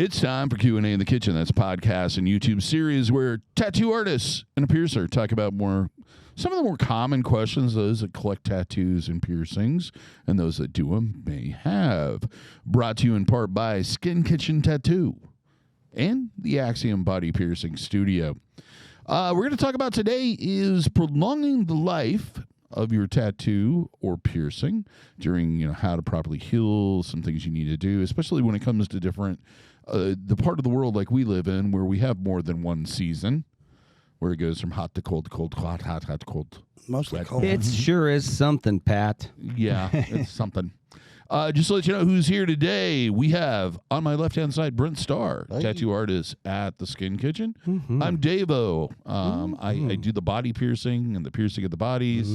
It's time for Q&A in the Kitchen. That's a podcast and YouTube series where tattoo artists and a piercer talk about some of the more common questions those that collect tattoos and piercings and those that do them may have. Brought to you in part by Skin Kitchen Tattoo and the Axiom Body Piercing Studio. We're going to talk about today is prolonging the life of your tattoo or piercing during, how to properly heal, some things you need to do, especially when it comes to different, the part of the world like we live in where we have more than one season, where it goes from hot to cold, cold, hot, hot, hot, cold. Mostly cold. It sure is something, Pat. Yeah, it's something. Just to let you know who's here today, we have on my left-hand side, Brent Starr, tattoo artist at the Skin Kitchen. Mm-hmm. I'm DaVo. I do the body piercing and the piercing of the bodies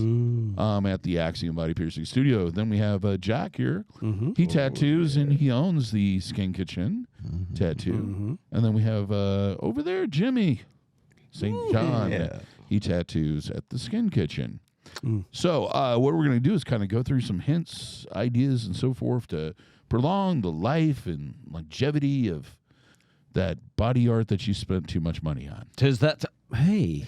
at the Axiom Body Piercing Studio. Then we have Jack here. Mm-hmm. He tattoos and he owns the Skin Kitchen tattoo. Mm-hmm. And then we have over there, Jimmy St. John. Yeah. He tattoos at the Skin Kitchen. So what we're going to do is kind of go through some hints, ideas, and so forth to prolong the life and longevity of that body art that you spent too much money on. Hey.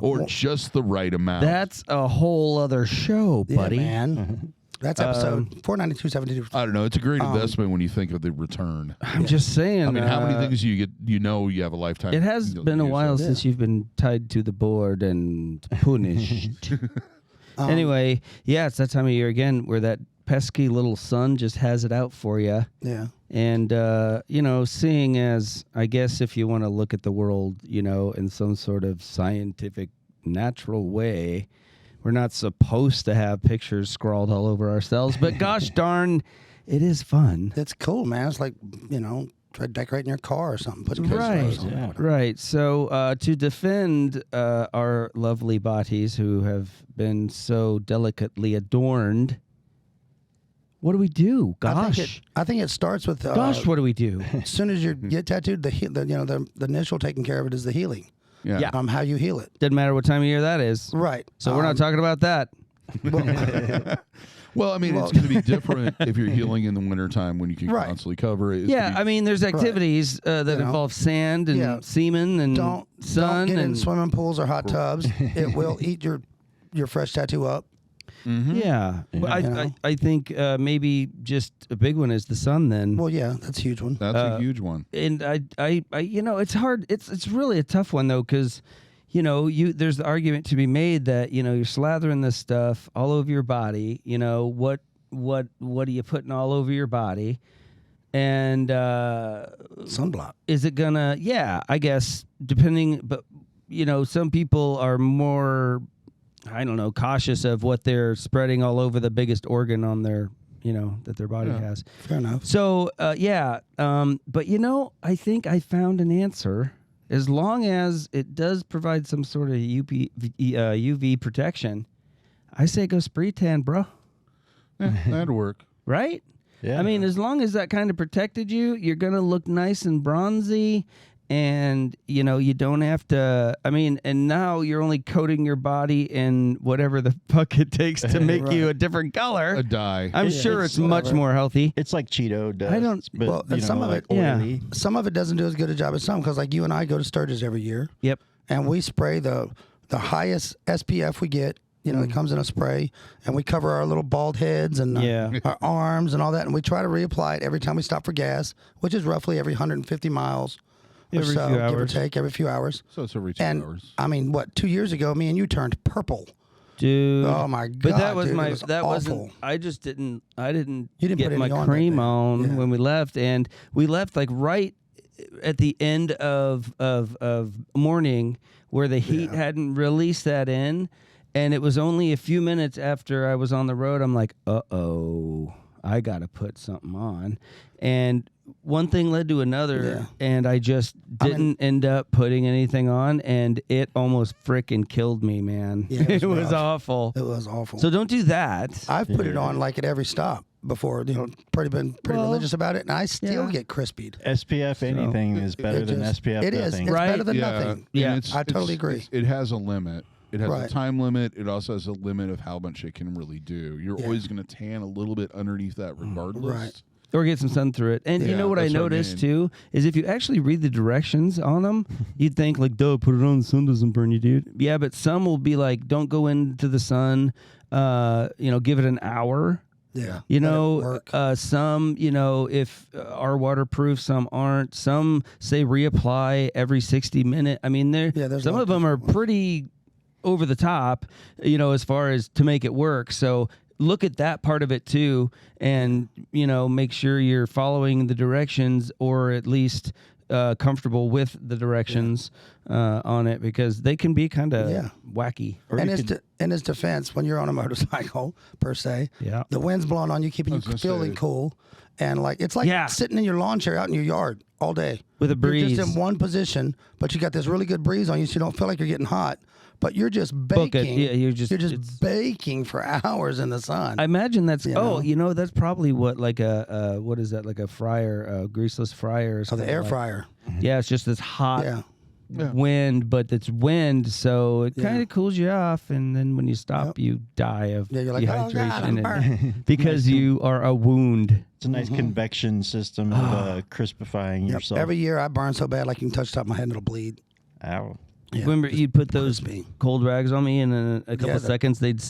Or just the right amount. That's a whole other show, buddy. Yeah, man. That's episode 492.72. I don't know. It's a great investment when you think of the return. I'm just saying. I mean, how many things you get, you have a lifetime. It has been a while since you've been tied to the board and punished. Anyway, yeah, it's that time of year again where that pesky little sun just has it out for you. Yeah. And, seeing as, I guess, if you want to look at the world, in some sort of scientific, natural way, we're not supposed to have pictures scrawled all over ourselves, but gosh darn, it is fun. It's cool, man. It's like, try decorating your car or something. Put some Right. So to defend our lovely bodies who have been so delicately adorned, what do we do? Gosh. I think it starts with... Gosh, what do we do? As soon as you get tattooed, the initial taking care of it is the healing. Yeah. How you heal it. Doesn't matter what time of year that is. Right. So we're not talking about that. Well, I mean, it's going to be different if you're healing in the wintertime when you can constantly cover it. There's activities that involve sand and semen and sun. Don't get in and swimming pools or hot tubs. It will eat your fresh tattoo up. Mm-hmm. Yeah. I think maybe just a big one is the sun then. Well, yeah, that's a huge one. That's a huge one. And I it's hard. It's really a tough one though, because there's the argument to be made that you're slathering this stuff all over your body. What are you putting all over your body? And sunblock. Is it gonna? Yeah, I guess depending. But some people are more, I don't know, cautious of what they're spreading all over the biggest organ on their, that their body has. Fair enough. So, but I think I found an answer. As long as it does provide some sort of UV protection, I say go spray tan, bro. Yeah, that'd work. Right? Yeah. I mean, as long as that kind of protected you, you're going to look nice and bronzy. And, you don't have to, and now you're only coating your body in whatever the fuck it takes to make you a different color. A dye. I'm sure it's much more healthy. It's like Cheeto does. I don't, but, some of it, some of it doesn't do as good a job as some, because like you and I go to Sturgis every year. Yep. And we spray the highest SPF we get. It comes in a spray, and we cover our little bald heads and our arms and all that. And we try to reapply it every time we stop for gas, which is roughly every 150 miles. Every few hours. Give or take, every few hours. So it's every 2 hours. 2 years ago, me and you turned purple. Dude. Oh my God. But that was awful. wasn't, I didn't put get my cream on when we left. And we left like right at the end of morning where the heat hadn't released that in. And it was only a few minutes after I was on the road. I'm like, I got to put something on. And one thing led to another, and I just didn't end up putting anything on, and it almost frickin' killed me, man. Yeah, it was awful. It was awful. So don't do that. I've put it on like at every stop before, been pretty religious about it, and I still get crispied. SPF anything is better than SPF It is. nothing. It's better than nothing. Yeah, I totally agree. It has a limit. It has a time limit. It also has a limit of how much it can really do. You're always going to tan a little bit underneath that regardless. Right. Or get some sun through it. And you know what I noticed too is if you actually read the directions on them, you'd think like, duh, put it on, the sun doesn't burn you, dude. Yeah, but some will be like, don't go into the sun, give it an hour. Yeah. Some, if are waterproof, some aren't. Some say reapply every 60 minutes. I mean, some of them are pretty over the top, as far as to make it work. So look at that part of it too, and make sure you're following the directions, or at least comfortable with the directions on it, because they can be kind of wacky. And in his defense, when you're on a motorcycle per se, the wind's blowing on you, keeping you feeling cool, and it's like sitting in your lawn chair out in your yard all day with a breeze. You're just in one position, but you got this really good breeze on you, so you don't feel like you're getting hot. But you're just baking. Yeah, you're just baking for hours in the sun. I imagine that's that's probably what like a what is that, like a fryer, a greaseless fryer? Or something the air fryer. Yeah, it's just this hot wind, but it's wind, so it kind of cools you off, and then when you stop, you die of dehydration because you are a wound. It's a nice convection system of crispifying yourself. Every year I burn so bad, like you can touch the top of my head and it'll bleed. Ow. Yeah. Remember, you'd put those cold rags on me, and in a couple of seconds, they'd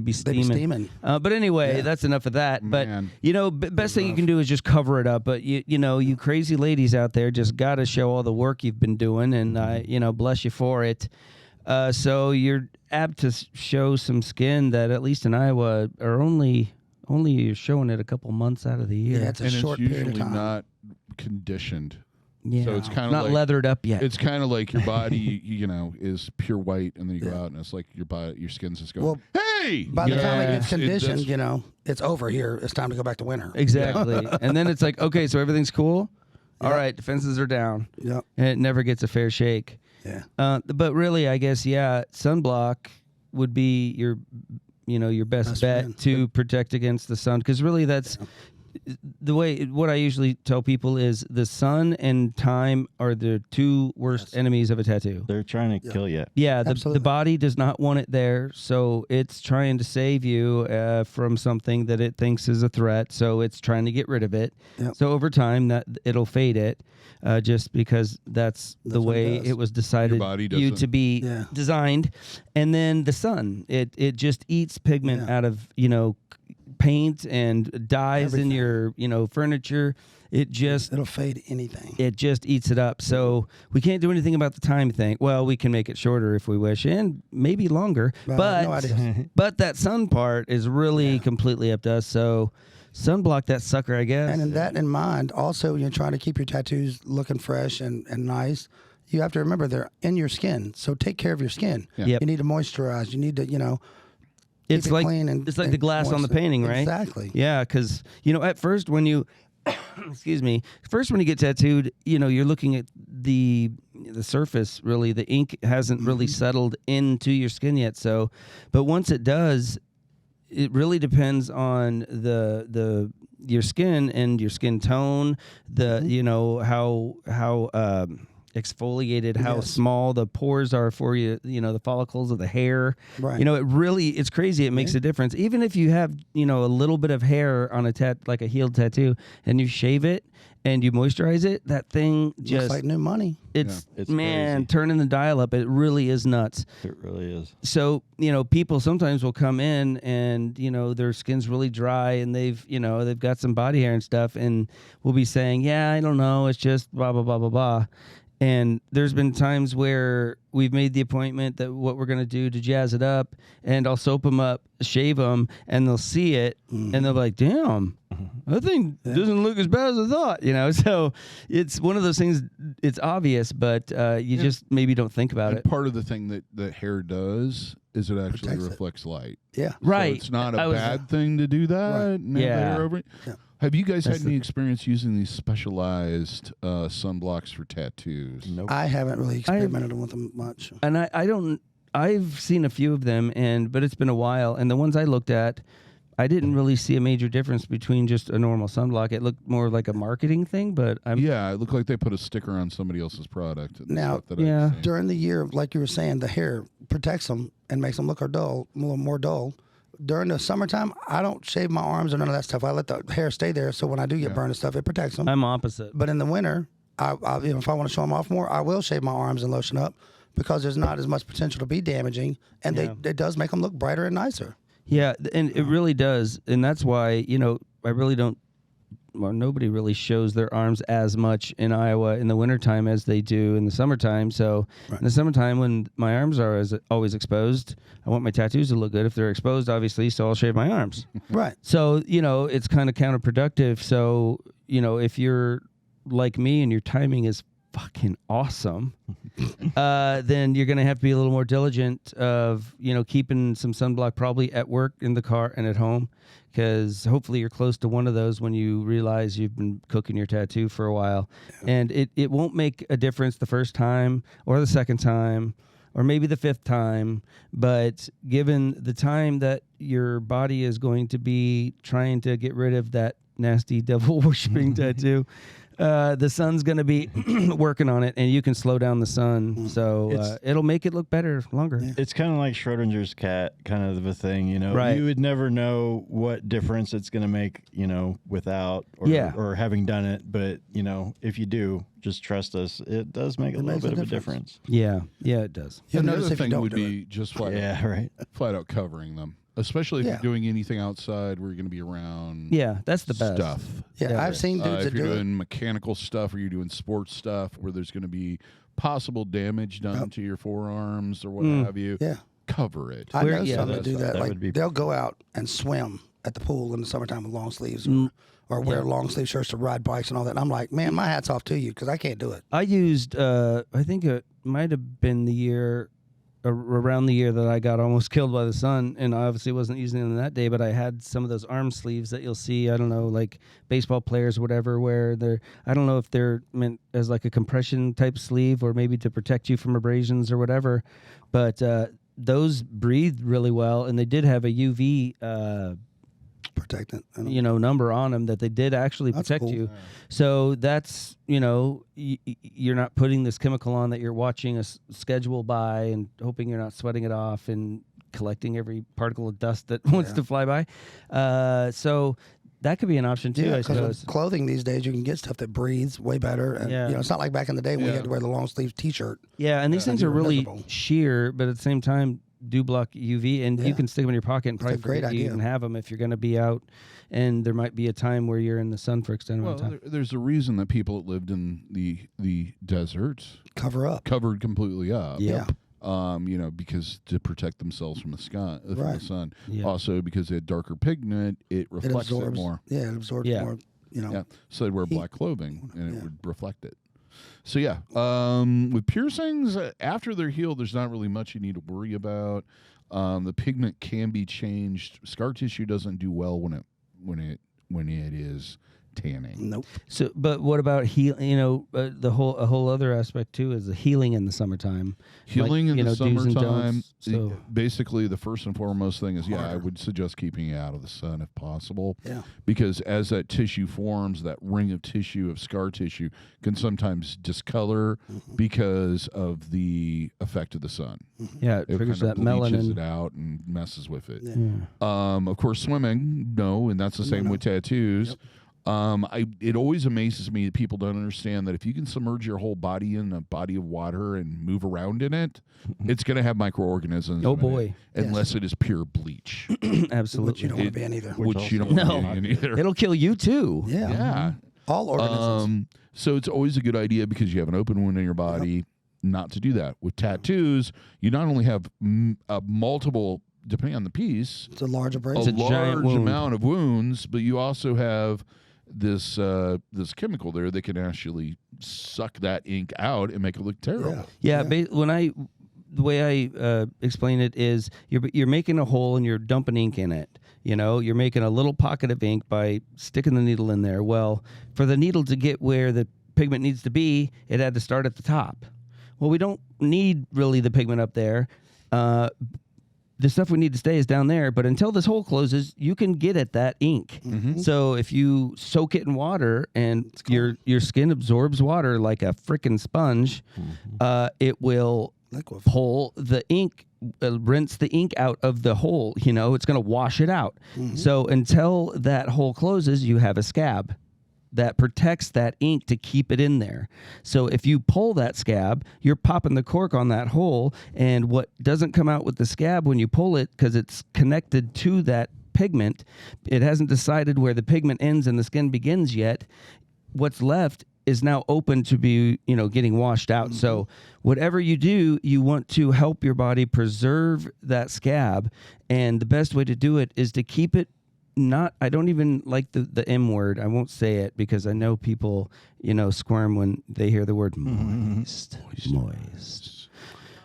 be steaming. But anyway, that's enough of that. But, best thing you can do is just cover it up. But, you crazy ladies out there just got to show all the work you've been doing, and, bless you for it. So you're apt to show some skin that, at least in Iowa, are only you're showing it a couple months out of the year. Yeah, it's a short period of time. It's usually not conditioned. Yeah, so it's kind of not leathered up yet. It's kind of like your body, is pure white, and then you go out, and it's like your skin's just going, hey! By the time it gets conditioned, it's over here. It's time to go back to winter. Exactly. And then it's like, okay, so everything's cool? All right, defenses are down. Yep. And it never gets a fair shake. Yeah. But really, I guess, sunblock would be your best bet to protect against the sun, because really that's... What I usually tell people is the sun and time are the two worst enemies of a tattoo. They're trying to kill you. Yeah, the body does not want it there, so it's trying to save you from something that it thinks is a threat, so it's trying to get rid of it. Yep. So over time, that it'll fade it, just because that's the way it was decided to be designed. And then the sun, it just eats pigment out of, paint and dyes in your furniture. It'll fade anything. It just eats it up. So we can't do anything about the time thing. Well, we can make it shorter if we wish, and maybe longer. But that sun part is really completely up to us. So sunblock that sucker, I guess. And in that in mind, also you're trying to keep your tattoos looking fresh and nice. You have to remember they're in your skin. So take care of your skin. Yeah. Yep. You need to moisturize. You need to it's like the glass on the painting, right? Exactly. Yeah, because at first when you, excuse me, when you get tattooed, you're looking at the surface. Really, the ink hasn't really settled into your skin yet. So, but once it does, it really depends on your skin and your skin tone. How exfoliated, how small the pores are for you, the follicles of the hair. Right. It's crazy. It makes a difference. Even if you have, a little bit of hair on like a healed tattoo, and you shave it and you moisturize it, that thing just... looks like new money. It's crazy. Turning the dial up. It really is nuts. It really is. So, people sometimes will come in and, their skin's really dry and they've got some body hair and stuff, and we'll be saying, yeah, I don't know, it's just blah, blah, blah, blah, blah. And there's been times where we've made the appointment that what we're going to do to jazz it up, and I'll soap them up, shave them, and they'll see it, and they'll be like, damn, that thing doesn't look as bad as I thought, So it's one of those things, it's obvious, but you just maybe don't think about it. Part of the thing that hair does is it actually reflects light. Yeah. So right. it's not a bad thing to do that. Right. Hair over it. Yeah. Have you guys had any experience using these specialized sunblocks for tattoos? Nope. I haven't really experimented with them much. And I don't. I've seen a few of them, but it's been a while. And the ones I looked at, I didn't really see a major difference between just a normal sunblock. It looked more like a marketing thing, but it looked like they put a sticker on somebody else's product. Now, during the year, like you were saying, the hair protects them and makes them look a little more dull. during the summertime, I don't shave my arms or none of that stuff. I let the hair stay there, so when I do get burned and stuff, it protects them. I'm opposite. But in the winter, if I want to show them off more, I will shave my arms and lotion up because there's not as much potential to be damaging, and it does make them look brighter and nicer. Yeah, and it really does, and that's why I really don't. Well, nobody really shows their arms as much in Iowa in the wintertime as they do in the summertime. So in the summertime, when my arms are always exposed, I want my tattoos to look good if they're exposed, obviously, so I'll shave my arms. Right. So, it's kind of counterproductive. So, if you're like me and your timing is fucking awesome, then you're going to have to be a little more diligent of, keeping some sunblock probably at work, in the car, and at home. Because hopefully you're close to one of those when you realize you've been cooking your tattoo for a while. Yeah. And it won't make a difference the first time or the second time or maybe the fifth time. But given the time that your body is going to be trying to get rid of that nasty devil worshipping tattoo, the sun's going to be working on it, and you can slow down the sun. So it'll make it look better longer. Yeah. It's kind of like Schrodinger's cat kind of a thing, Right. You would never know what difference it's going to make, without or having done it. But, if you do, just trust us. It does make a little bit of a difference. Yeah, it does. You'll notice Another if you thing don't would do be it. just flat out covering them. Especially if you're doing anything outside where you're going to be around that's the best stuff. Yeah, I've seen dudes that if you're do doing mechanical stuff or you're doing sports stuff where there's going to be possible damage done to your forearms or what have you, cover it. I know some that do that. That Like they'll go out and swim at the pool in the summertime with long sleeves or wear long sleeve shirts to ride bikes and all that. And I'm like, man, my hat's off to you because I can't do it. I used, I think it might have been around the year that I got almost killed by the sun, and I obviously wasn't using them that day, but I had some of those arm sleeves that you'll see, I don't know, like baseball players or whatever, where I don't know if they're meant as like a compression type sleeve or maybe to protect you from abrasions or whatever, but those breathed really well, and they did have a UV protectant, number on them that they did actually protect you. So that's, you're not putting this chemical on that you're watching a schedule by and hoping you're not sweating it off and collecting every particle of dust that wants to fly by. So that could be an option too, I suppose. With clothing these days, you can get stuff that breathes way better. And, it's not like back in the day when you had to wear the long sleeve T-shirt. Yeah, and these things are really sheer, but at the same time, do block UV, and you can stick them in your pocket and probably forget you even have them if you're going to be out, and there might be a time where you're in the sun for extended amount of time. There's a reason that people that lived in the deserts covered completely up. Yeah. Because to protect themselves from the sky, from the sun. Yeah. Also, because they had darker pigment, it reflects it more. Yeah, it absorbs more. So they'd wear black clothing, and it would reflect it. So with piercings, after they're healed, there's not really much you need to worry about. The pigment can be changed. Scar tissue doesn't do well when it is tanning. Nope. So, but what about a whole other aspect too is the healing in the summertime. Healing in the summertime. So basically, the first and foremost thing is I would suggest keeping it out of the sun if possible. Yeah. Because as that tissue forms, that ring of tissue of scar tissue can sometimes discolor because of the effect of the sun. Yeah, it triggers that melanin. It out and messes with it. Yeah. Of course, swimming, no, and that's the same with tattoos. Yep. It always amazes me that people don't understand that if you can submerge your whole body in a body of water and move around in it, it's going to have microorganisms. Oh boy! Unless it is pure bleach. Absolutely, which you don't want to be in either. Which you don't want to be in either. It'll kill you too. Yeah. Yeah. All organisms. So it's always a good idea because you have an open wound in your body not to do that. With tattoos, you not only have multiple, depending on the piece, It's a large abrasion. a large amount of wounds, but you also have this chemical there that can actually suck that ink out and make it look terrible. Yeah. The way I explain it is you're making a hole and you're dumping ink in it. You're making a little pocket of ink by sticking the needle in there. Well, for the needle to get where the pigment needs to be, it had to start at the top. Well, we don't need really the pigment up there. The stuff we need to stay is down there, but until this hole closes, you can get at that ink. Mm-hmm. So if you soak it in water and your skin absorbs water like a freaking sponge, it will Liquefy. pull the ink rinse the ink out of the hole. It's going to wash it out. So until that hole closes, you have a scab that protects that ink to keep it in there. So if you pull that scab, you're popping the cork on that hole, and what doesn't come out with the scab when you pull it, because it's connected to that pigment, it hasn't decided where the pigment ends and the skin begins yet. What's left is now open to be, getting washed out. So whatever you do, you want to help your body preserve that scab, and the best way to do it is to keep it I don't even like the M word. I won't say it because I know people, squirm when they hear the word moist. Moist.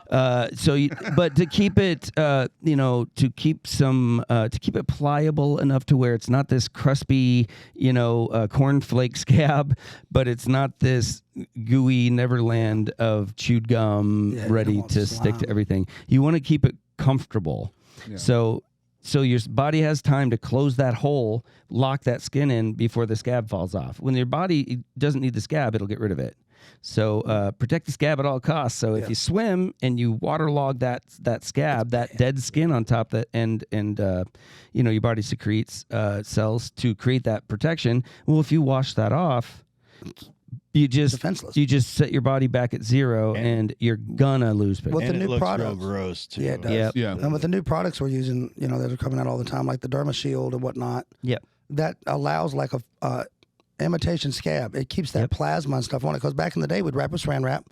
But to keep it, to keep it pliable enough to where it's not this crispy, cornflake scab, but it's not this gooey Neverland of chewed gum ready to stick to everything. You want to keep it comfortable. Yeah. So your body has time to close that hole, lock that skin in before the scab falls off. When your body doesn't need the scab, it'll get rid of it. So protect the scab at all costs. So if you swim and you waterlog that scab, that dead skin on top, and your body secretes cells to create that protection. Well, if you wash that off, you just set your body back at zero, and you're gonna lose pigment. And it looks real gross too. Yeah, it does. Yep. Yeah. And with the new products we're using, that are coming out all the time, like the Derma Shield and whatnot. Yep. That allows like a imitation scab. It keeps that plasma and stuff on it. Because back in the day, we'd wrap with Saran Wrap,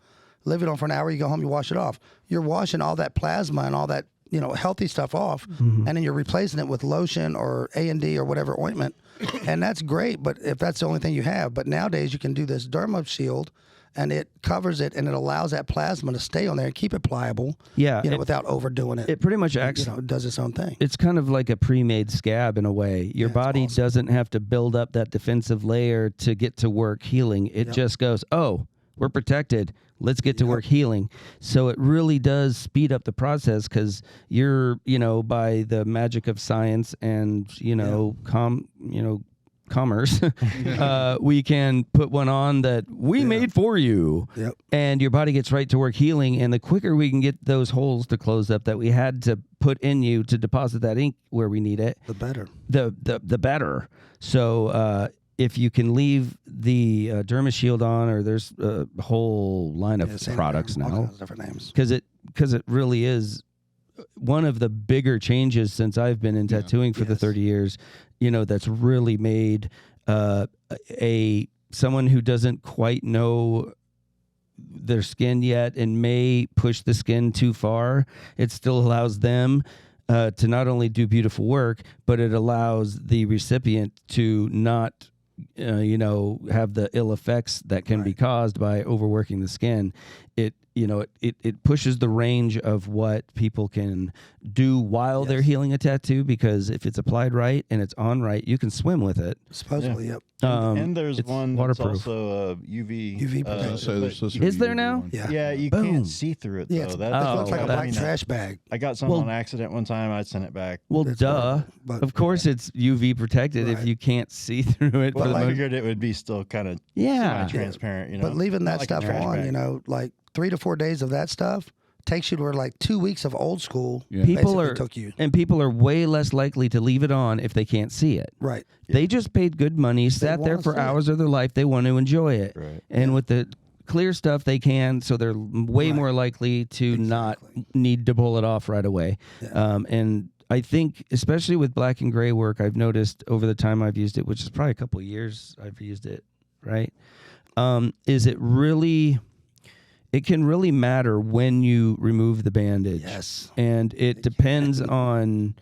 leave it on for an hour. You go home, you wash it off. You're washing all that plasma and all that healthy stuff off, and then you're replacing it with lotion or A&D or whatever ointment, and that's great. But if that's the only thing you have, but nowadays you can do this Derma Shield, and it covers it, and it allows that plasma to stay on there and keep it pliable. Yeah, without overdoing it. It pretty much acts. It does its own thing. It's kind of like a pre-made scab in a way. Your body doesn't have to build up that defensive layer to get to work healing. It just goes, oh, we're protected. Let's get to work healing. So it really does speed up the process because you're, by the magic of science and, commerce, we can put one on that we made for you. Yep. And your body gets right to work healing. And the quicker we can get those holes to close up that we had to put in you to deposit that ink where we need it, the better. The better. So, if you can leave the Derma Shield on, or there's a whole line of products now, all kinds of different names, because it really is one of the bigger changes since I've been in tattooing for the 30 years. That's really made someone who doesn't quite know their skin yet and may push the skin too far. It still allows them to not only do beautiful work, but it allows the recipient to not have the ill effects that can be caused by overworking the skin. It pushes the range of what people can do while they're healing a tattoo, because if it's applied right and it's on right, you can swim with it. Supposedly, yep. And there's one that's waterproof. also UV. protection. Is there now? Yeah, you can't see through it, though. It looks like a black trash bag. I got some on accident one time. I sent it back. Well, duh. Of course it's UV protected if you can't see through it. Well, I figured it would be still kind of transparent, But leaving that stuff on, like 3 to 4 days of that stuff takes you to where like 2 weeks of old school took you. And people are way less likely to leave it on if they can't see it. Right. They just paid good money, sat there for hours of their life. They want to enjoy it. Right. And with the clear stuff, they can, so they're way more likely to not need to pull it off right away. Yeah. And I think, especially with black and gray work, I've noticed over the time I've used it, which is probably a couple of years I've used it, right? Is it really... It can really matter when you remove the bandage. Yes. And it depends on,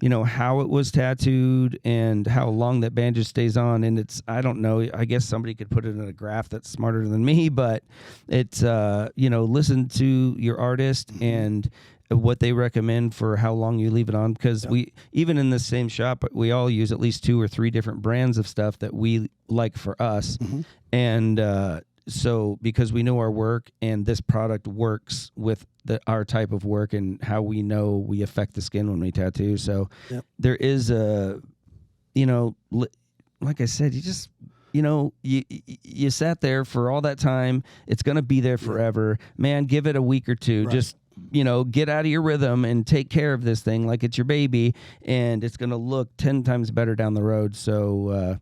how it was tattooed and how long that bandage stays on. And I don't know, I guess somebody could put it in a graph that's smarter than me, but it's, listen to your artist and what they recommend for how long you leave it on. Because we, even in the same shop, we all use at least 2 or 3 different brands of stuff that we like for us. Mm-hmm. And, so because we know our work and this product works with our type of work and how we know we affect the skin when we tattoo. So there is like I said, you just, you sat there for all that time. It's going to be there forever, man. Give it a week or two. Just get out of your rhythm and take care of this thing like it's your baby, and it's going to look 10 times better down the road. So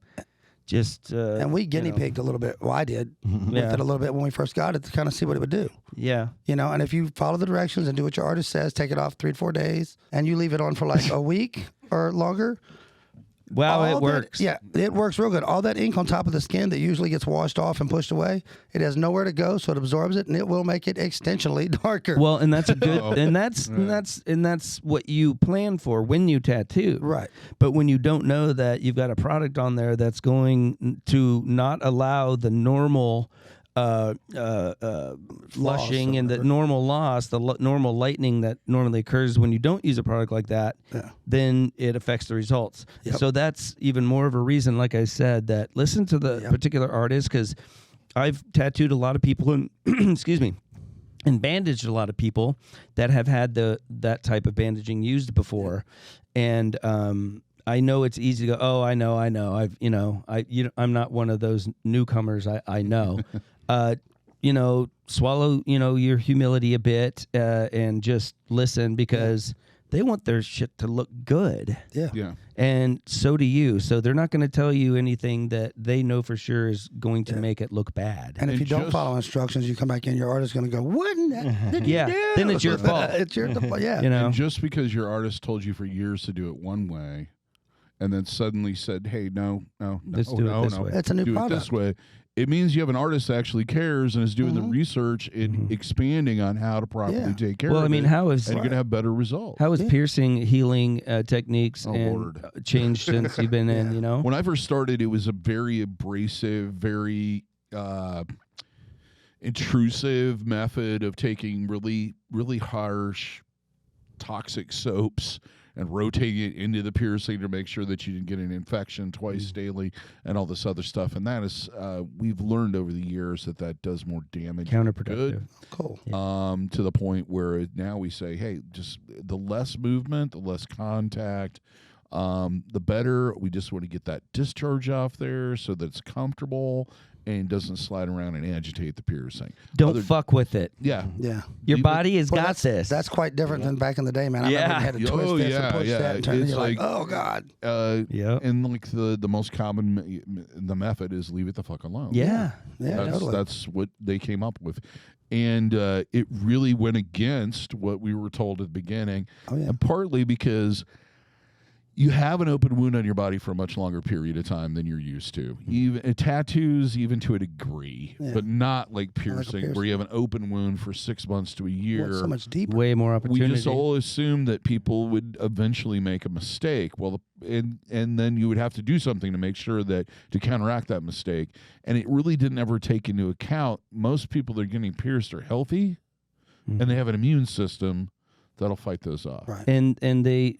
and we guinea pigged a little bit. Well, I did with it a little bit when we first got it to kind of see what it would do. Yeah. And if you follow the directions and do what your artist says, take it off 3 to 4 days, and you leave it on for like a week or longer. Wow, it works. It works real good. All that ink on top of the skin that usually gets washed off and pushed away, it has nowhere to go, so it absorbs it, and it will make it extensionally darker. Well, and that's a good, and that's what you plan for when you tattoo, right? But when you don't know that you've got a product on there that's going to not allow the normal flushing and the normal loss, the normal lightening that normally occurs when you don't use a product like that, then it affects the results. Yep. So that's even more of a reason, like I said, that listen to the particular artist, because I've tattooed a lot of people and excuse me, and bandaged a lot of people that have had that type of bandaging used before, and I know it's easy to go, oh, I know. I'm not one of those newcomers. I know. Swallow, your humility a bit, and just listen, because they want their shit to look good. Yeah. And so do you. So they're not going to tell you anything that they know for sure is going to make it look bad. And if you don't follow instructions, you come back in, your artist's going to go, what did you do? Then it's your fault. It's your fault, yeah. And just because your artist told you for years to do it one way, and then suddenly said, hey, no. Let's do it this way. It's a new product. It this way. It means you have an artist that actually cares and is doing the research and expanding on how to properly take care of it. Well, I mean, and you're going to have better results. How has piercing healing techniques changed since you've been in, When I first started, it was a very abrasive, very intrusive method of taking really, really harsh, toxic soaps and rotating it into the piercing to make sure that you didn't get an infection twice daily and all this other stuff. And that is, we've learned over the years that does more damage than good. Cool. To the point where now we say, hey, just the less movement, the less contact, the better. We just want to get that discharge off there so that it's comfortable and doesn't slide around and agitate the piercing. Don't fuck with it. Yeah. Your body has got this. That's quite different than back in the day, man. I remember you had to twist this and push that and turn it. You're like, oh, God. And like the most common the method is leave it the fuck alone. Yeah, totally. That's what they came up with. And it really went against what we were told at the beginning. And partly because you have an open wound on your body for a much longer period of time than you're used to. Even tattoos, even to a degree, but not like piercing, where you have an open wound for 6 months to a year. Well, so much deeper. Way more opportunity. We just all assumed that people would eventually make a mistake. Well, and then you would have to do something to make sure that to counteract that mistake. And it really didn't ever take into account most people that are getting pierced are healthy, and they have an immune system that'll fight those off. Right. And they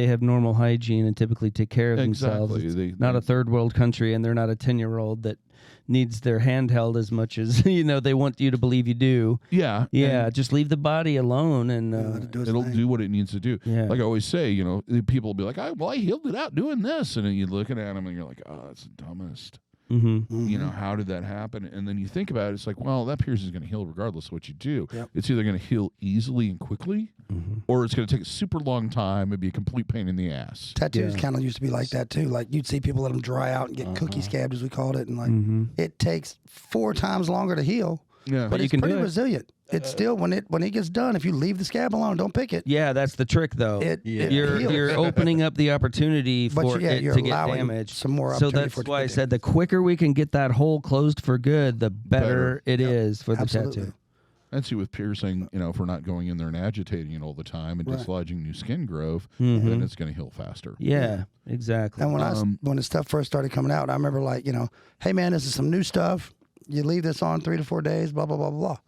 have normal hygiene and typically take care of themselves. It's not a third world country, and they're not a 10-year-old that needs their hand held as much as they want you to believe you do. Yeah. Just leave the body alone, and it'll do what it needs to do. Yeah. Like I always say, people will be like, I healed it out doing this, and then you're looking at them and you're like, oh, that's the dumbest. How did that happen? And then you think about it, it's like, well, that piercing is going to heal regardless of what you do. It's either going to heal easily and quickly, or it's going to take a super long time and be a complete pain in the ass. Tattoos kind of used to be like that too. Like you'd see people let them dry out and get cookie scabs, as we called it, and like it takes 4 times longer to heal. Yeah, but it's pretty resilient. It's still when it gets done. If you leave the scab alone, don't pick it. Yeah, that's the trick, though. You're opening up the opportunity for it to get damaged. Some more so that's why I said the quicker we can get that hole closed for good, the better it is for the tattoo. And see, with piercing, if we're not going in there and agitating it all the time and dislodging new skin growth, then it's going to heal faster. Yeah, exactly. And when the stuff first started coming out, I remember like, hey man, this is some new stuff. You leave this on 3 to 4 days, blah, blah, blah, blah.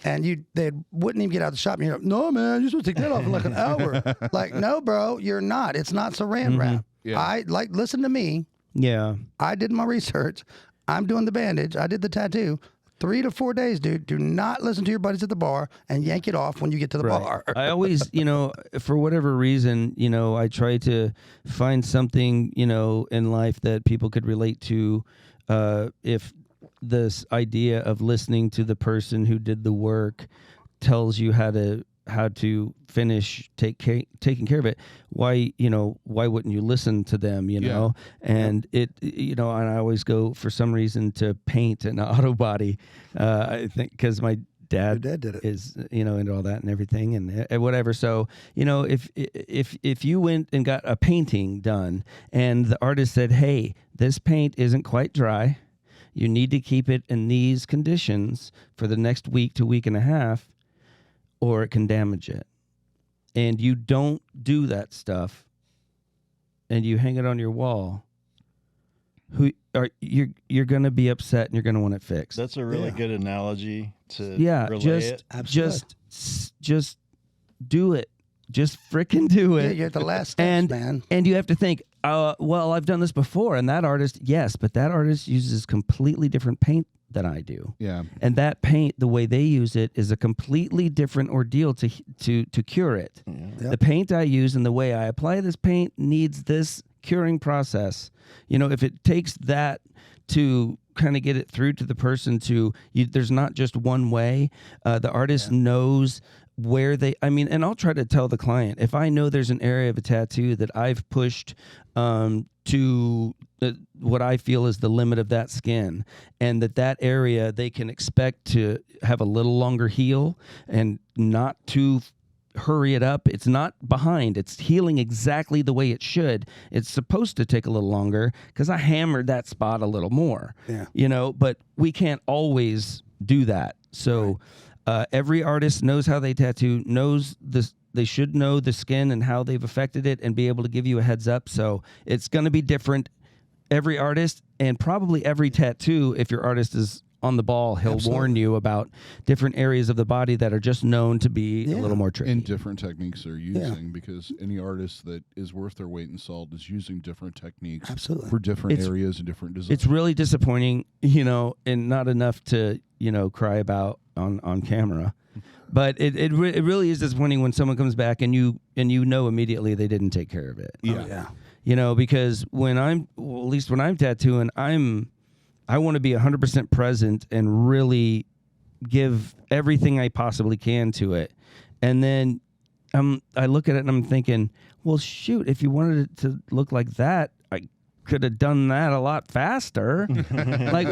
And they wouldn't even get out of the shop. And you're like, no, man, you're supposed to take that off in like an hour. Like, no, bro, you're not. It's not saran wrap. Yeah. Listen to me. Yeah. I did my research. I'm doing the bandage. I did the tattoo. 3 to 4 days, dude. Do not listen to your buddies at the bar and yank it off when you get to the bar. I always, for whatever reason, I try to find something, in life that people could relate to. If this idea of listening to the person who did the work tells you how to finish taking care of it, why wouldn't you listen to them, and and I always go for some reason to paint an auto body, I think because my dad did it. Is into all that and everything and whatever. So if you went and got a painting done and the artist said, hey, this paint isn't quite dry, you need to keep it in these conditions for the next week to week and a half, or it can damage it, and you don't do that stuff and you hang it on your wall, you're going to be upset and you're going to want it fixed. That's a really good analogy to relay it. Just do it. Just frickin' do it. Yeah, you're at the last steps, man. And you have to think, well, I've done this before, and that artist, yes, but that artist uses completely different paint than I do. Yeah. And that paint, the way they use it, is a completely different ordeal to cure it. Yeah. Yep. The paint I use and the way I apply this paint needs this curing process. If it takes that to kind of get it through to the person there's not just one way. The artist knows where and I'll try to tell the client, if I know there's an area of a tattoo that I've pushed to what I feel is the limit of that skin, and that area they can expect to have a little longer heal and not to hurry it up. It's not behind. It's healing exactly the way it should. It's supposed to take a little longer because I hammered that spot a little more. Yeah. But we can't always do that. So every artist knows how they tattoo, knows this. They should know the skin and how they've affected it and be able to give you a heads up. So it's going to be different every artist, and probably every tattoo. If your artist is on the ball, he'll warn you about different areas of the body that are just known to be a little more tricky. And different techniques they're using, because any artist that is worth their weight in salt is using different techniques for different areas and different designs. It's really disappointing, and not enough to, cry about on camera. But it really is disappointing when someone comes back and you know immediately they didn't take care of it. Yeah. Because at least when I'm tattooing, I want to be 100% present and really give everything I possibly can to it. And then I look at it and I'm thinking, well, shoot, if you wanted it to look like that, I could have done that a lot faster. Why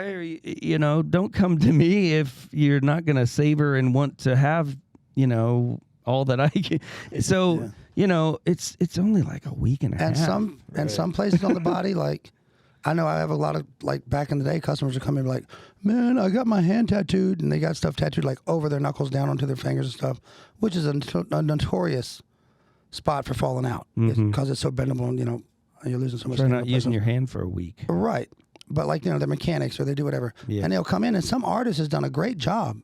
are you, don't come to me if you're not going to savor and want to have, all that I can. So, it's only like a week and a half. And some places on the body, like, I know I have a lot of, like, back in the day, customers would come in like, man, I got my hand tattooed, and they got stuff tattooed like over their knuckles down onto their fingers and stuff, which is a notorious spot for falling out because it's so bendable and, you're losing so much. Try not using your hand for a week. Right. But like, they're mechanics or they do whatever. Yeah. And they'll come in, and some artist has done a great job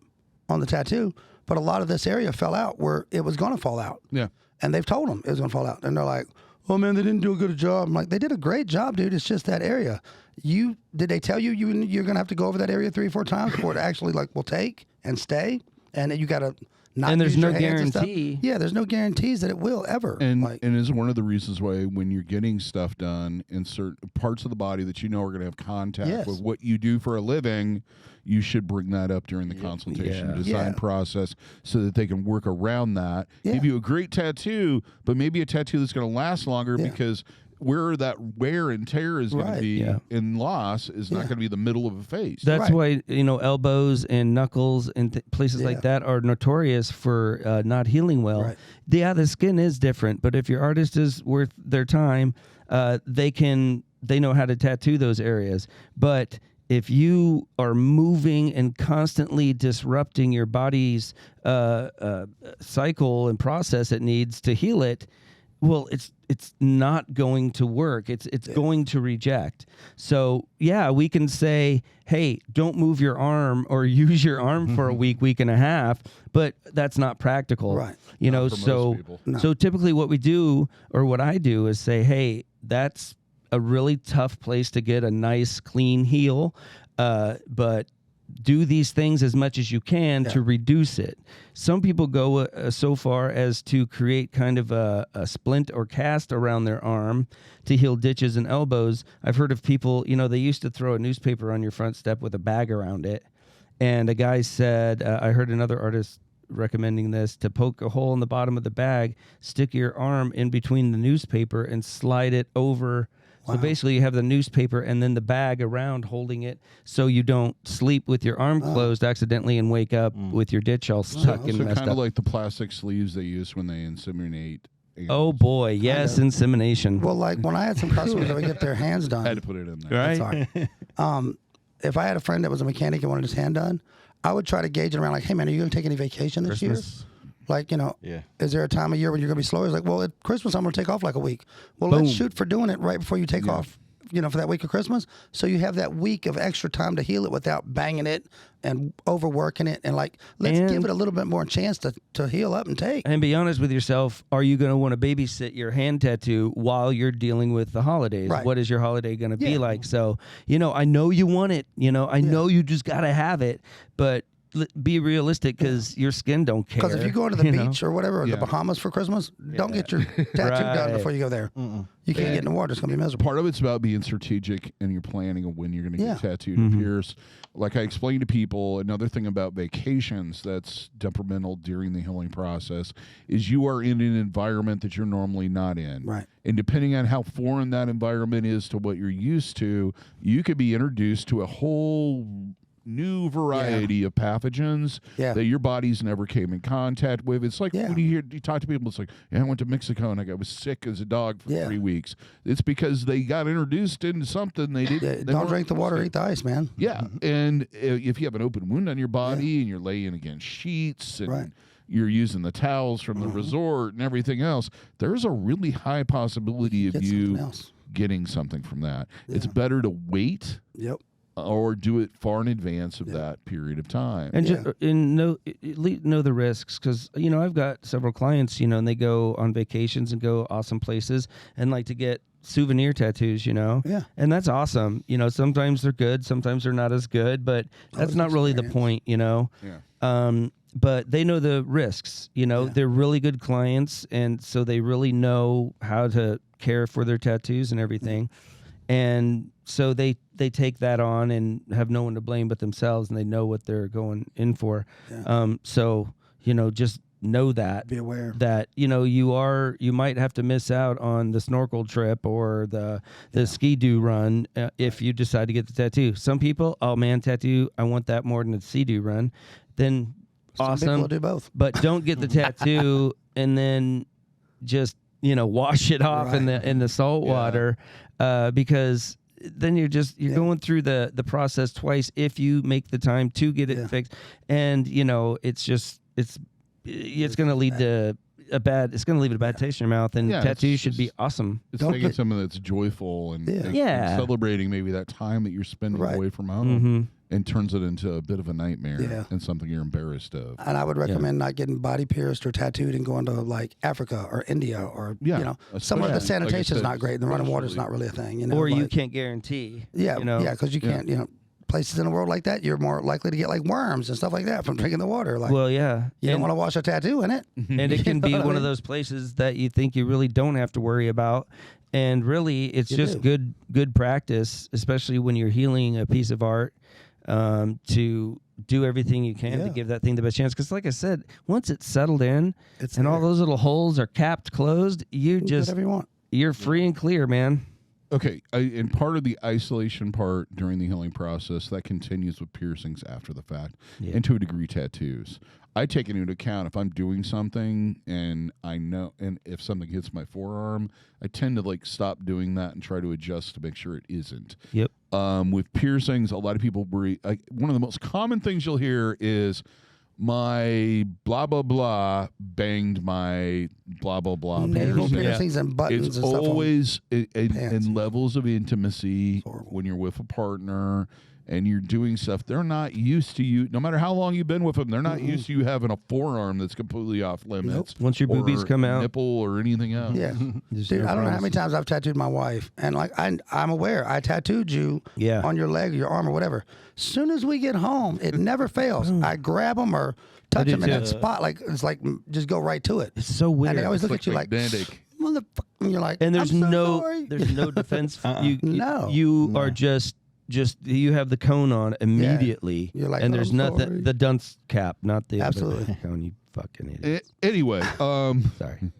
on the tattoo, but a lot of this area fell out where it was going to fall out. Yeah. And they've told them it was going to fall out. And they're like, oh, man, they didn't do a good job. I'm like, they did a great job, dude. It's just that area. Did they tell you're going to have to go over that area 3 or 4 times before it actually, will take and stay? And you got to not and there's use no your hands guarantee. And stuff. Yeah, there's no guarantees that it will ever. And is one of the reasons why when you're getting stuff done in certain parts of the body that are going to have contact with what you do for a living, you should bring that up during the consultation design process so that they can work around that. Give you a great tattoo, but maybe a tattoo that's going to last longer because where that wear and tear is going to be in loss is not going to be the middle of a face. That's why, elbows and knuckles and places like that are notorious for not healing well. Right. Yeah, the skin is different, but if your artist is worth their time, they know how to tattoo those areas. But if you are moving and constantly disrupting your body's cycle and process it needs to heal it, well, it's not going to work. It's going to reject. So, we can say, hey, don't move your arm or use your arm for a week and a half, but that's not practical. Right. So typically what we do or what I do is say, hey, that's a really tough place to get a nice clean heal, but do these things as much as you can to reduce it. Some people go so far as to create kind of a splint or cast around their arm to heal ditches and elbows. I've heard of people, they used to throw a newspaper on your front step with a bag around it. And a guy said, I heard another artist recommending this, to poke a hole in the bottom of the bag, stick your arm in between the newspaper and slide it over. So basically you have the newspaper and then the bag around holding it so you don't sleep with your arm closed accidentally and wake up with your ditch all stuck and messed kind up. of like the plastic sleeves they use when they inseminate. Oh boy, yes, insemination. Well, like when I had some customers that would get their hands done. I had to put it in there. Right? Sorry. If I had a friend that was a mechanic and wanted his hand done, I would try to gauge it around like, hey man, are you going to take any vacation this year? Like, is there a time of year when you're going to be slower? It's like, well, at Christmas, I'm going to take off like a week. Well, let's shoot for doing it right before you take off, for that week of Christmas. So you have that week of extra time to heal it without banging it and overworking it. And like, let's give it a little bit more chance to heal up and take. And be honest with yourself. Are you going to want to babysit your hand tattoo while you're dealing with the holidays? Right. What is your holiday going to be like? So, I know you want it. I know you just got to have it. But be realistic because your skin don't care. Because if you go to the beach or whatever, or the Bahamas for Christmas, don't get your tattoo done before you go there. You can't get in the water. It's going to be miserable. Part of it's about being strategic in your planning of when you're going to get tattooed and pierced. Like I explained to people, another thing about vacations that's detrimental during the healing process is you are in an environment that you're normally not in. Right. And depending on how foreign that environment is to what you're used to, you could be introduced to a whole new variety of pathogens that your body's never came in contact with. It's like when you talk to people, it's like, I went to Mexico and I was sick as a dog for 3 weeks. It's because they got introduced into something they didn't. Don't drink the water, eat the ice, man. Yeah, and if you have an open wound on your body and you're laying against sheets and you're using the towels from the resort and everything else, there's a really high possibility of you getting something from that. It's better to wait. Or do it far in advance of that period of time. And just know the risks because, I've got several clients, and they go on vacations and go awesome places and like to get souvenir tattoos, Yeah. And that's awesome. Sometimes they're good, sometimes they're not as good, but that's not really the point, Yeah. But they know the risks, They're really good clients, and so they really know how to care for their tattoos and everything. And so they take that on and have no one to blame but themselves, and they know what they're going in for. So just know that. Be aware that you might have to miss out on the snorkel trip or the ski-doo run if you decide to get the tattoo. Some people, oh man, tattoo, I want that more than the ski-doo run. Then awesome. Some people will do both. But don't get the tattoo and then just wash it off in the salt water because then you're going through the process twice if you make the time to get it fixed, and it's going to lead to a bad taste in your mouth, and tattoos should be awesome. It's taking something that's joyful and celebrating maybe that time that you're spending away from home. And turns it into a bit of a nightmare and something you're embarrassed of. And I would recommend not getting body pierced or tattooed and going to like Africa or India or somewhere the sanitation is not great and the running water is not really a thing. Or you can't guarantee. Because you can't. Places in the world like that, you're more likely to get like worms and stuff like that from drinking the water. Like, you don't want to wash a tattoo in it. And it can be one of those places that you think you really don't have to worry about. And really, it's just good practice, especially when you're healing a piece of art. To do everything you can to give that thing the best chance. Because like I said, once it's settled in and all those little holes are capped closed, you're free and clear, man. Okay, and part of the isolation part during the healing process, that continues with piercings after the fact, and to a degree tattoos. I take it into account if I'm doing something and I know, and if something hits my forearm, I tend to like stop doing that and try to adjust to make sure it isn't. Yep. With piercings, a lot of people worry. One of the most common things you'll hear is my blah blah blah banged my blah blah blah. Navel piercings and buttons. It's and stuff always in levels of intimacy when you're with a partner. And you're doing stuff, they're not used to you. No matter how long you've been with them, they're not used to you having a forearm that's completely off limits. Once your boobies come out, nipple or anything else. Yeah, dude, I don't know how many times I've tattooed my wife, and like I'm aware I tattooed you on your leg, or your arm, or whatever. Soon as we get home, it never fails. I grab them or touch them in that spot, like it's like just go right to it. It's so weird. And they always look at you like, motherfucker. And you're like, and there's I'm so no sorry. there's no defense. No, you are just just you have the cone on immediately, You're like, and there's "I'm nothing. sorry." The dunce cap, not the Absolutely. other cone. You fucking idiot. Anyway, Sorry.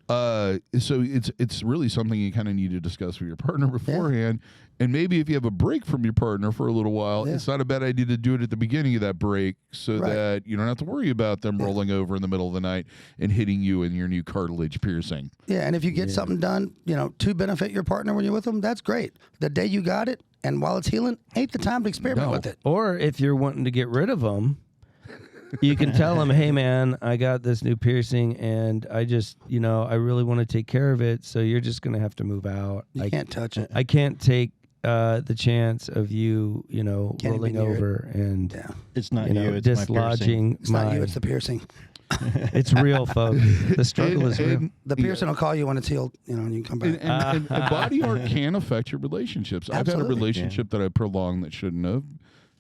so it's really something you kind of need to discuss with your partner beforehand, and maybe if you have a break from your partner for a little while, it's not a bad idea to do it at the beginning of that break, so that you don't have to worry about them rolling over in the middle of the night and hitting you in your new cartilage piercing. Yeah, and if you get something done, to benefit your partner when you're with them, that's great. The day you got it, and while it's healing, ain't the time to experiment with it. Or if you're wanting to get rid of them, you can tell them, hey, man, I got this new piercing, and I just, I really want to take care of it, so you're just going to have to move out. You can't touch it. I can't take the chance of you, rolling over and it's not you, it's dislodging. It's not you, it's the piercing. It's real, folks. The struggle is real. The piercing will call you when it's healed, and you can come back. And body art can affect your relationships. Absolutely. I've had a relationship that I prolonged that shouldn't have,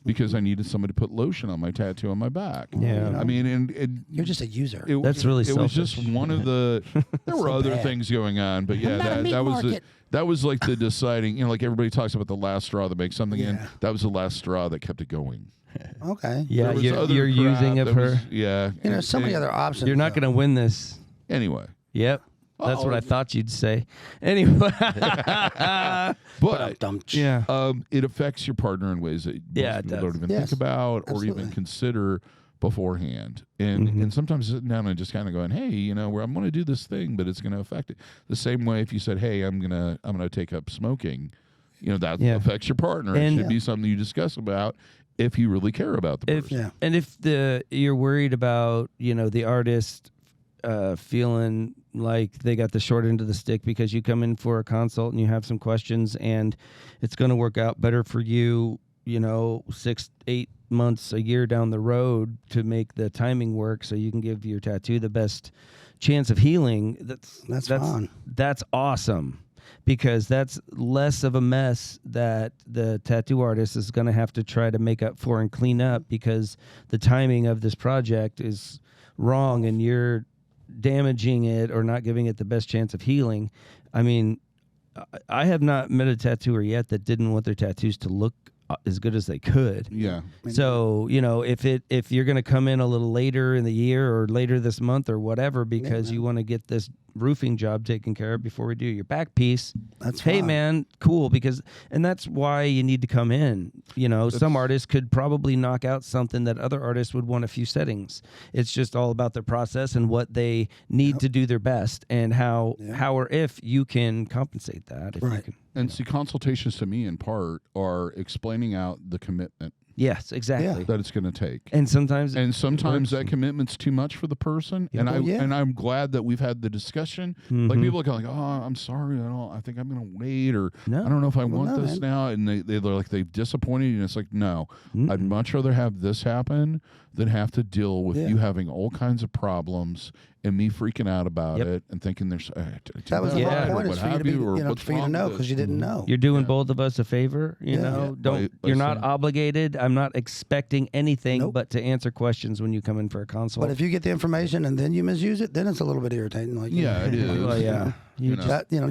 because I needed somebody to put lotion on my tattoo on my back. Yeah. I mean, and You're just a user. That's really it was just selfish. one of the. There were other things going on, but that was like the deciding. Like everybody talks about the last straw that makes something in. That was the last straw that kept it going. Okay. Yeah, There was you're other using crap of that her. was- So many other options. You're not going to win this. Anyway, Yep. That's what I thought you'd say. Anyway. but Yeah. it affects your partner in ways that most people don't even think about or even consider beforehand. And sometimes sitting down and just kind of going, hey, I'm going to do this thing, but it's going to affect it. The same way if you said, hey, I'm gonna take up smoking, that affects your partner. And it should be something you discuss about if you really care about the person. And if you're worried about, the artist feeling like they got the short end of the stick because you come in for a consult and you have some questions and it's going to work out better for you, 6-8 months, a year down the road to make the timing work so you can give your tattoo the best chance of healing. That's fun. That's awesome, because that's less of a mess that the tattoo artist is going to have to try to make up for and clean up because the timing of this project is wrong and you're damaging it or not giving it the best chance of healing. I mean, I have not met a tattooer yet that didn't want their tattoos to look as good as they could. Yeah. So, if you're going to come in a little later in the year or later this month or whatever because you want to get this roofing job taken care of before we do your back piece, that's hey, fine. man, cool, and that's why you need to come in. Some artists could probably knock out something that other artists would want a few settings. It's just all about their process and what they need to do their best and how or if you can compensate that. If you can, And see, consultations to me in part are explaining out the commitment yes, exactly. that it's going to take. And sometimes that commitment's too much for the person. And I'm glad that we've had the discussion. Like people are going like, oh, I'm sorry, I think I'm going to wait, or I don't know if I want this now. And they're like, they've disappointed you. And it's like, no, I'd much rather have this happen than have to deal with you having all kinds of problems and me freaking out about it and thinking there's that was the whole point, is what for you have to be, you, or for you to know, because you didn't know. You're doing both of us a favor, Don't you're not obligated. I'm not expecting anything but to answer questions when you come in for a consult. But if you get the information and then you misuse it, then it's a little bit irritating. Like, it is. Well, yeah. You're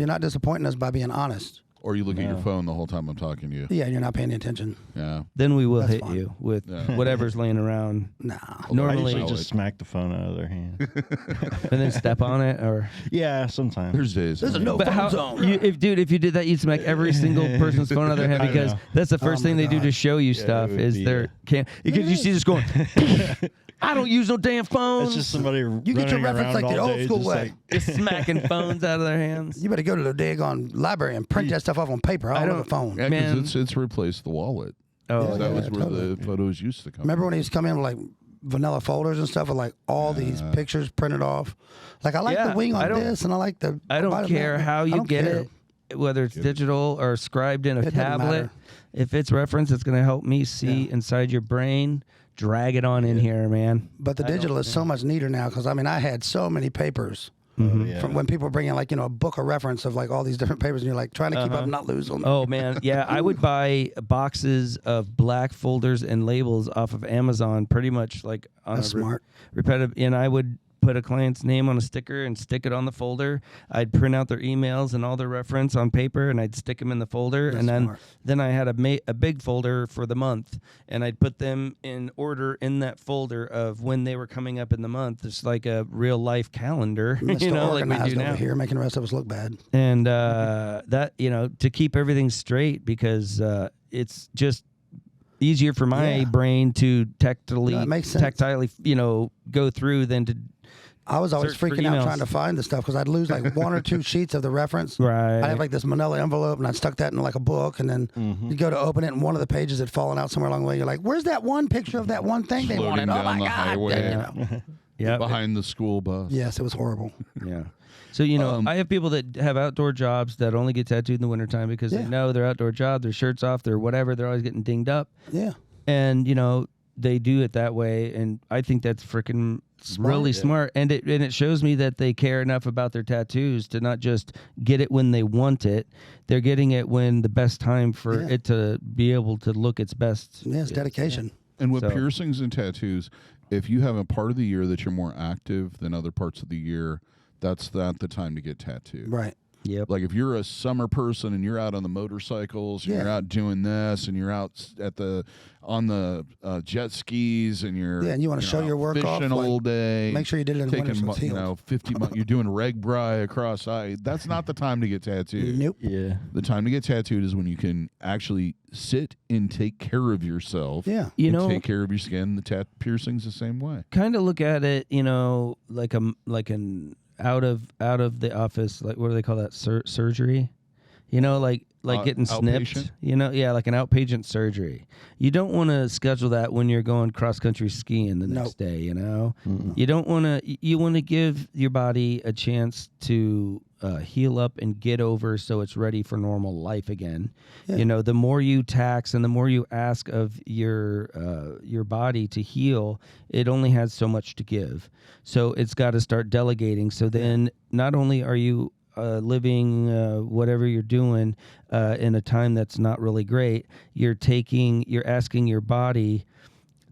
not disappointing us by being honest. Or you look at your phone the whole time I'm talking to you. Yeah, you're not paying attention. Yeah. Then we will hit fine. you with whatever's laying around. Nah. Normally, I usually just smack the phone out of their hand. and then step on it, or Yeah, sometimes. There's days. There's a no phone zone. if you did that, you'd smack every single person's phone out of their hand, because that's the first thing they do to show you stuff it would is be their because you see this going. I don't use no damn phones. It's just somebody You get your reference like the old school way. Just smacking phones out of their hands. You better go to the daggone library and print that stuff off on paper. I don't the phone. Yeah, Man. because it's replaced the wallet. Oh, That was where totally. the photos used to come. Remember when he used to come in with like vanilla folders and stuff with like all these pictures printed off? Like, I like the wing on this, and I like the. I don't care how you get it, whether it's digital or scribed in a It doesn't tablet. matter. If it's referenced, it's going to help me see inside your brain. Drag it on in here, man. But the digital is so much neater now, because I had so many papers Yeah. from when people were bringing like a book of reference of like all these different papers, and you're like trying to keep up and not lose them. Oh man, yeah, I would buy boxes of black folders and labels off of Amazon, pretty much like on That's smart. repetitive, and I would put a client's name on a sticker and stick it on the folder. I'd print out their emails and all their reference on paper, and I'd stick them in the folder. That's and smart. then I had a big folder for the month, and I'd put them in order in that folder of when they were coming up in the month. It's like a real life calendar, Mr. you know, like we Organized do over now. here, making the rest of us look bad. And that, you know, to keep everything straight, because it's just easier for my brain to tactilely, you know, go through than to. I was always search for freaking out emails. trying to find the stuff because I'd lose like 1 or 2 sheets of the reference. Right. I'd have like this manila envelope, and I'd stuck that in like a book, and then you go to open it, and one of the pages had fallen out somewhere along the way. You're like, "Where's that one picture of that one thing they Floating wanted?" Oh down my the god! highway. You know. Yeah. Behind the school bus. Yes, it was horrible. Yeah. So, you know, I have people that have outdoor jobs that only get tattooed in the wintertime because they know their outdoor job, their shirt's off, their whatever, they're always getting dinged up. Yeah. And, you know, they do it that way. And I think that's freaking really smart. And it shows me that they care enough about their tattoos to not just get it when they want it. They're getting it when the best time for it to be able to look its best. Yeah, it's dedication. And with piercings and tattoos, if you have a part of the year that you're more active than other parts of the year, that's not the time to get tattooed. Right. Yep. Like if you're a summer person and you're out on the motorcycles, and you're out doing this, and you're out on the jet skis, and you're and you want to show your work off fishing all day. Make sure you did it in winter so it's healed. 50 you're doing reg bri across eye. That's not the time to get tattooed. Nope. Yeah. The time to get tattooed is when you can actually sit and take care of yourself. Yeah. You and know, take care of your skin. The piercing's the same way. kind of look at it, you know, like an out of the office, like what do they call that? Surgery, you know, like getting snipped, outpatient? you know, like an outpatient surgery. You don't want to schedule that when you're going cross country skiing the next day, you know. You don't want to. You want to give your body a chance to heal up and get over, so it's ready for normal life again. You know, the more you tax and the more you ask of your body to heal, it only has so much to give. So it's got to start delegating. So then, not only are you living whatever you're doing in a time that's not really great, you're asking your body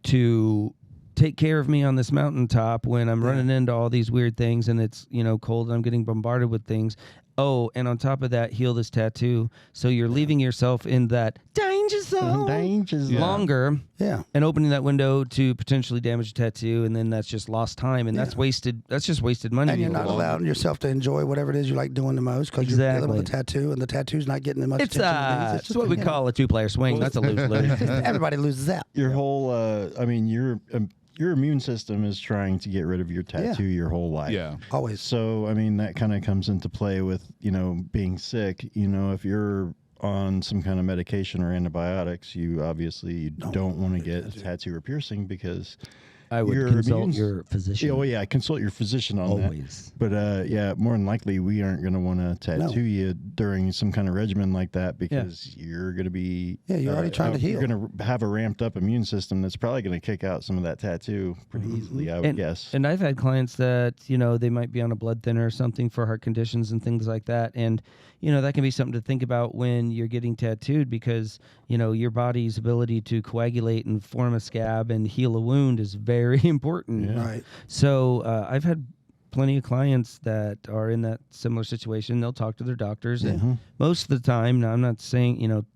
to take care of me on this mountaintop when I'm running into all these weird things and it's, you know, cold and I'm getting bombarded with things. Oh, and on top of that, heal this tattoo. So you're leaving yourself in that danger zone longer. Yeah. And opening that window to potentially damage a tattoo, and then that's just lost time, and that's wasted. That's just wasted money. And you're not allowing yourself to enjoy whatever it is you like doing the most because you're dealing with a tattoo, and the tattoo's not getting as much attention. It's what we call a 2-player swing. That's a lose-lose. Everybody loses out. Your whole, your immune system is trying to get rid of your tattoo your whole life. Yeah. Always. So, I mean, that kind of comes into play with, you know, being sick. You know, if you're on some kind of medication or antibiotics, you obviously don't want to get a tattoo or piercing because I would consult your physician. Oh, yeah, consult your physician on Always. that. But, more than likely, we aren't going to want to tattoo you during some kind of regimen like that because you're going to be... Yeah, you're already trying to heal. You're going to have a ramped-up immune system that's probably going to kick out some of that tattoo pretty easily, I would guess. And I've had clients that, you know, they might be on a blood thinner or something for heart conditions and things like that. And, you know, that can be something to think about when you're getting tattooed because, you know, your body's ability to coagulate and form a scab and heal a wound is very important. Yeah. Right. So I've had plenty of clients that are in that similar situation. They'll talk to their doctors. And most of the time, now I'm not saying, you know,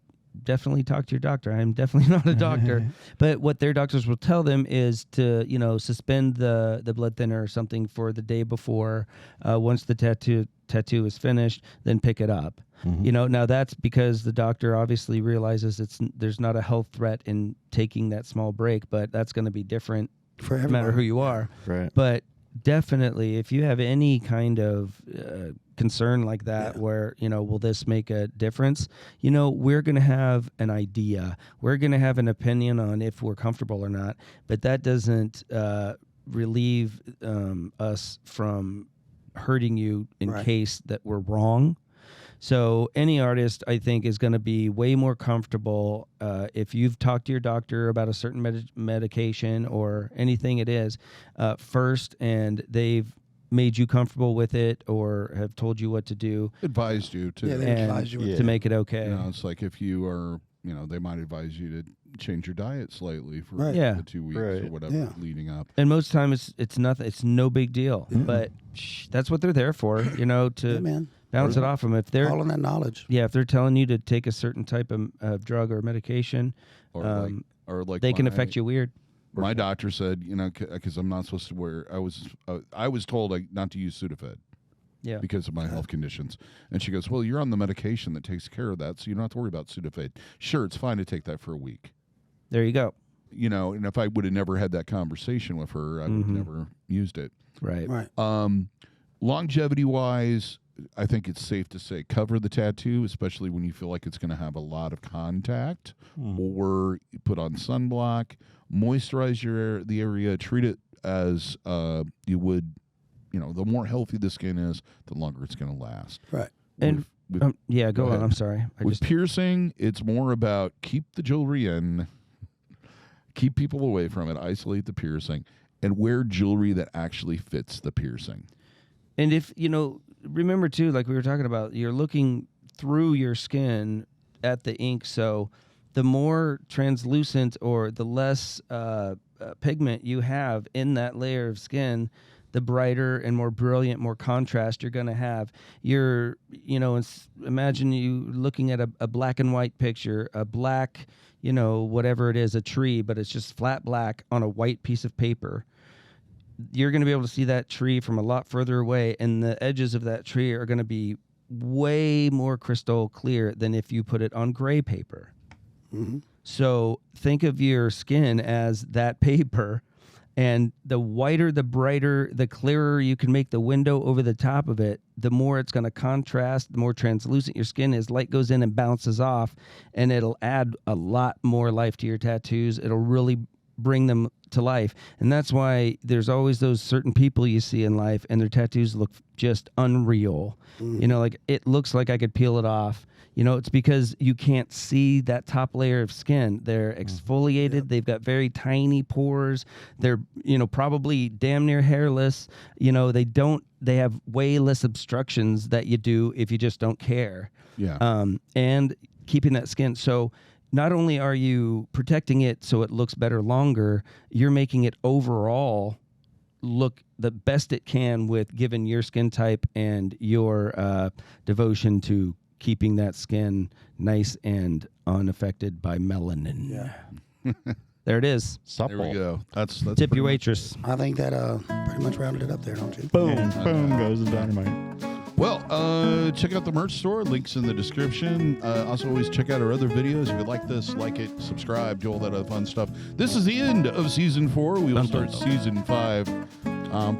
definitely talk to your doctor. I'm definitely not a doctor. But what their doctors will tell them is to, you know, suspend the blood thinner or something for the day before. Once the tattoo is finished, then pick it up. You know, now that's because the doctor obviously realizes there's not a health threat in taking that small break, but that's going to be different for no matter who you are. Right. But definitely, if you have any kind of concern like that where, you know, will this make a difference? You know, we're going to have an idea. We're going to have an opinion on if we're comfortable or not, but that doesn't relieve us from hurting you in case that we're wrong. So any artist, I think, is going to be way more comfortable if you've talked to your doctor about a certain medication or anything it is first, and they've made you comfortable with it or have told you what to do. Advised you to. Yeah, they advise you to make it okay. You know, it's like if you are, you know, they might advise you to change your diet slightly for Yeah. the 2 weeks Right. or whatever leading up. And most time it's nothing. It's no big deal. But that's what they're there for, to bounce it off them. If they're all in that knowledge. Yeah, if they're telling you to take a certain type of drug or medication, Or like they can affect you weird. My doctor said, because I'm not supposed to wear. I was told not to use Sudafed. Yeah. Because of my health conditions. And she goes, well, you're on the medication that takes care of that, so you don't have to worry about Sudafed. Sure, it's fine to take that for a week. There you go. And if I would have never had that conversation with her, I would have never used it. Right. Longevity-wise, I think it's safe to say cover the tattoo, especially when you feel like it's going to have a lot of contact, or put on sunblock, moisturize the area, treat it as you would, the more healthy the skin is, the longer it's going to last. Right. And go on. I'm sorry. With piercing, it's more about keep the jewelry in, keep people away from it, isolate the piercing, and wear jewelry that actually fits the piercing. And if, remember too, like we were talking about, you're looking through your skin at the ink. So the more translucent or the less pigment you have in that layer of skin, the brighter and more brilliant, more contrast you're going to have. Imagine you looking at a black and white picture, a black, whatever it is, a tree, but it's just flat black on a white piece of paper. You're going to be able to see that tree from a lot further away, and the edges of that tree are going to be way more crystal clear than if you put it on gray paper. Mm-hmm. So think of your skin as that paper, and the whiter, the brighter, the clearer you can make the window over the top of it, the more it's going to contrast, the more translucent your skin is. Light goes in and bounces off, and it'll add a lot more life to your tattoos. It'll really bring them to life. And that's why there's always those certain people you see in life, and their tattoos look just unreal. Like it looks like I could peel it off. It's because you can't see that top layer of skin. They're exfoliated. Yep. They've got very tiny pores. They're, probably damn near hairless. They have way less obstructions that you do if you just don't care. Yeah. And keeping that skin. So not only are you protecting it so it looks better longer, you're making it overall look the best it can with given your skin type and your devotion to keeping that skin nice and unaffected by melanin. Yeah. There it is. There we go. That's Tip your waitress. I think that pretty much rounded it up there, don't you? Boom, boom goes the dynamite. Well, check out the merch store. Links in the description. Also, always check out our other videos. If you like this, like it, subscribe, do all that other fun stuff. This is the end of Season 4. We will start Season 5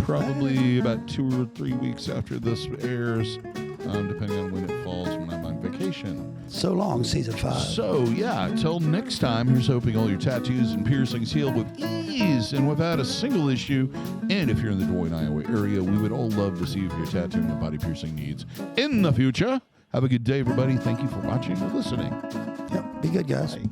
probably about 2 or 3 weeks after this airs, depending on when it falls when I'm on vacation. So long, Season 5. So, yeah, till next time, here's hoping all your tattoos and piercings heal with ease and without a single issue. And if you're in the Des Moines, Iowa area, we would all love to see if your tattoo and body piercing needs in the future. Have a good day, everybody. Thank you for watching and listening. Yep. Be good, guys. Bye.